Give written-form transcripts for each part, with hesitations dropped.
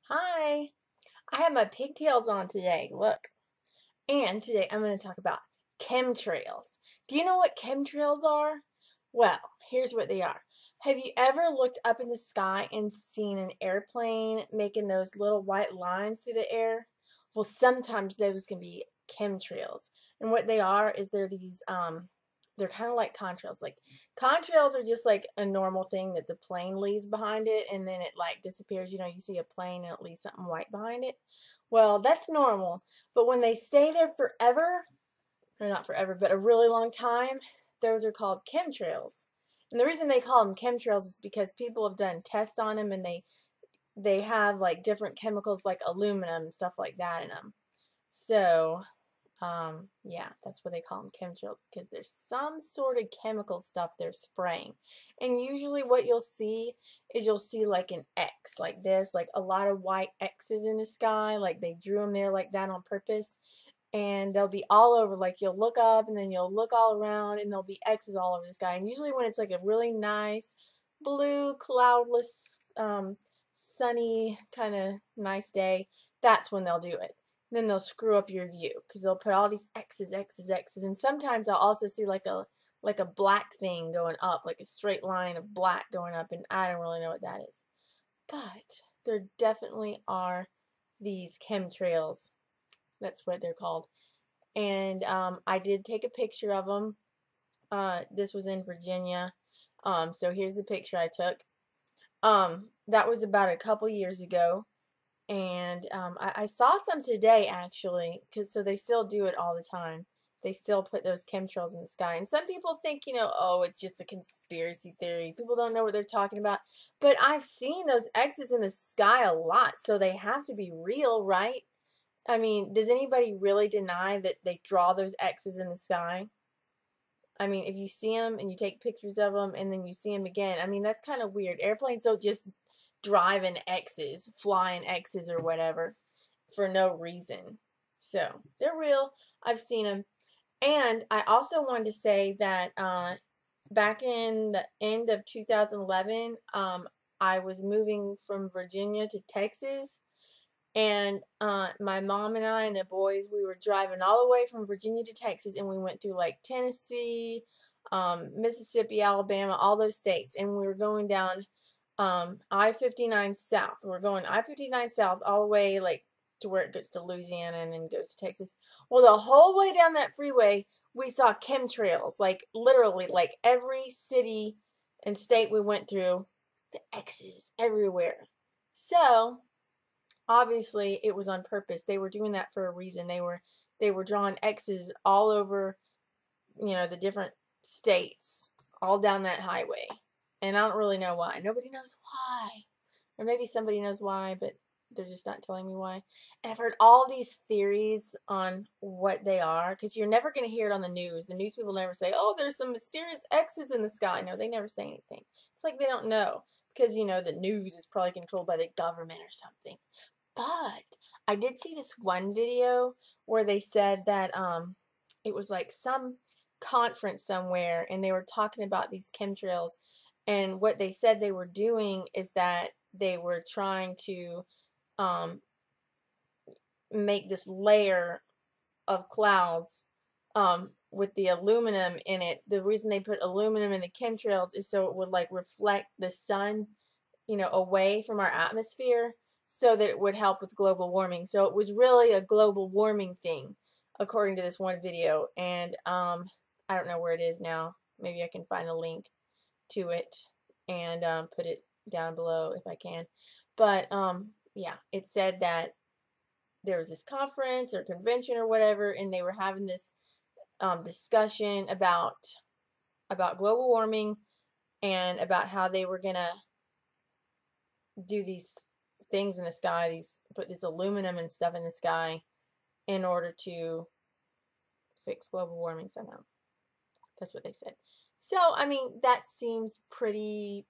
Hi, I have my pigtails on today. Look. And today I'm going to talk about chemtrails. Do you know what chemtrails are? Well, here's what they are. Have you ever looked up in the sky and seen an airplane making those little white lines through the air? Well, sometimes those can be chemtrails. And what they are is they're kind of like contrails. Like contrails are just like a normal thing that the plane leaves behind it and then it like disappears. You know, you see a plane and it leaves something white behind it. Well, that's normal. But when they stay there forever, or not forever, but a really long time, those are called chemtrails. And the reason they call them chemtrails is because people have done tests on them and they have like different chemicals like aluminum and stuff like that in them. So, yeah, that's what they call them chemtrails because there's some sort of chemical stuff they're spraying. And usually what you'll see is you'll see like an X like this, like a lot of white X's in the sky, like they drew them there like that on purpose. And they'll be all over, like you'll look up and then you'll look all around and there'll be X's all over the sky. And usually when it's like a really nice blue, cloudless, sunny, kind of nice day, that's when they'll do it. Then they'll screw up your view because they'll put all these X's, X's, X's, and sometimes I'll also see like a black thing going up, like a straight line of black going up, and I don't really know what that is. But there definitely are these chemtrails. That's what they're called. And I did take a picture of them. This was in Virginia. So here's the picture I took. That was about a couple years ago. And I saw some today actually, because so they still do it all the time. They still put those chemtrails in the sky. And some people think, oh, it's just a conspiracy theory. People don't know what they're talking about. But I've seen those X's in the sky a lot, so they have to be real, right? I mean, does anybody really deny that they draw those X's in the sky? I mean, if you see them and you take pictures of them and then you see them again, I mean, that's kind of weird. Airplanes don't just drive in X's, fly in X's or whatever for no reason. So they're real. I've seen them. And I also wanted to say that back in the end of 2011, I was moving from Virginia to Texas. And my mom and I and the boys, we were driving all the way from Virginia to Texas, and we went through like Tennessee, Mississippi, Alabama, all those states, and we were going down I-59 South. We're going I-59 South all the way like to where it gets to Louisiana and then goes to Texas. Well, the whole way down that freeway, we saw chemtrails, like literally, like every city and state we went through, the X's everywhere. So obviously it was on purpose. They were doing that for a reason. They were drawing X's all over, the different states, all down that highway. And I don't really know why. Nobody knows why. Or maybe somebody knows why, but they're just not telling me why. And I've heard all these theories on what they are, because you're never going to hear it on the news. The news people never say, oh, there's some mysterious X's in the sky. No, they never say anything. It's like they don't know, because, the news is probably controlled by the government or something. But I did see this one video where they said that it was like some conference somewhere and they were talking about these chemtrails, and what they said they were doing is that they were trying to um, make this layer of clouds with the aluminum in it. The reason they put aluminum in the chemtrails is so it would like reflect the sun, away from our atmosphere so that it would help with global warming. So it was really a global warming thing, according to this one video. And I don't know where it is now. Maybe I can find a link to it and put it down below if I can. But yeah, it said that there was this conference or convention or whatever, and they were having this discussion about global warming and about how they were gonna do these things in the sky, put this aluminum and stuff in the sky in order to fix global warming somehow. That's what they said. So, I mean, that seems pretty,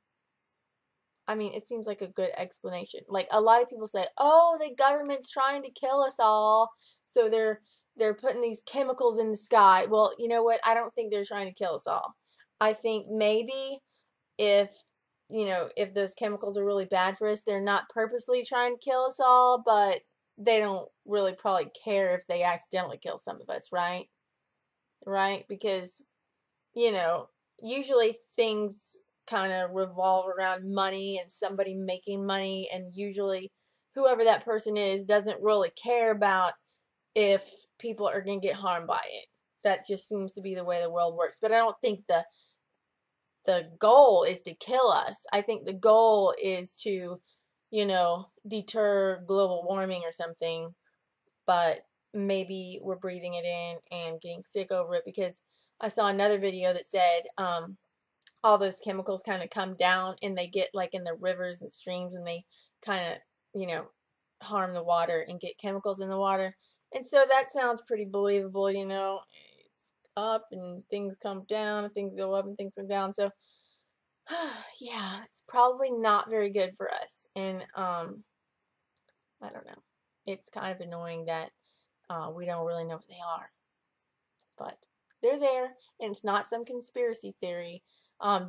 it seems like a good explanation. Like a lot of people say, "Oh, the government's trying to kill us all." So they're putting these chemicals in the sky. Well, you know what? I don't think they're trying to kill us all. I think maybe if if those chemicals are really bad for us, they're not purposely trying to kill us all, but they don't really probably care if they accidentally kill some of us, right? Right? Because, you know, usually things kind of revolve around money and somebody making money, and usually whoever that person is doesn't really care about if people are going to get harmed by it. That just seems to be the way the world works. But I don't think the goal is to kill us. I think the goal is to, deter global warming or something, but maybe we're breathing it in and getting sick over it, because I saw another video that said all those chemicals kind of come down and they get like in the rivers and streams, and they kind of, harm the water and get chemicals in the water. And so that sounds pretty believable, It's up and things come down, and things go up and things come down. So yeah, it's probably not very good for us. And I don't know. It's kind of annoying that we don't really know what they are, but they're there, and it's not some conspiracy theory.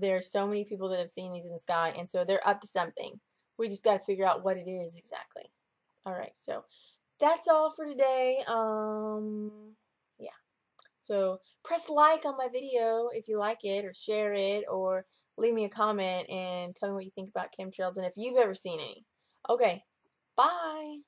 There are so many people that have seen these in the sky, and so they're up to something. We just got to figure out what it is exactly. All right, so that's all for today. Yeah. So press like on my video if you like it, or share it, or leave me a comment and tell me what you think about chemtrails and if you've ever seen any. Okay, bye.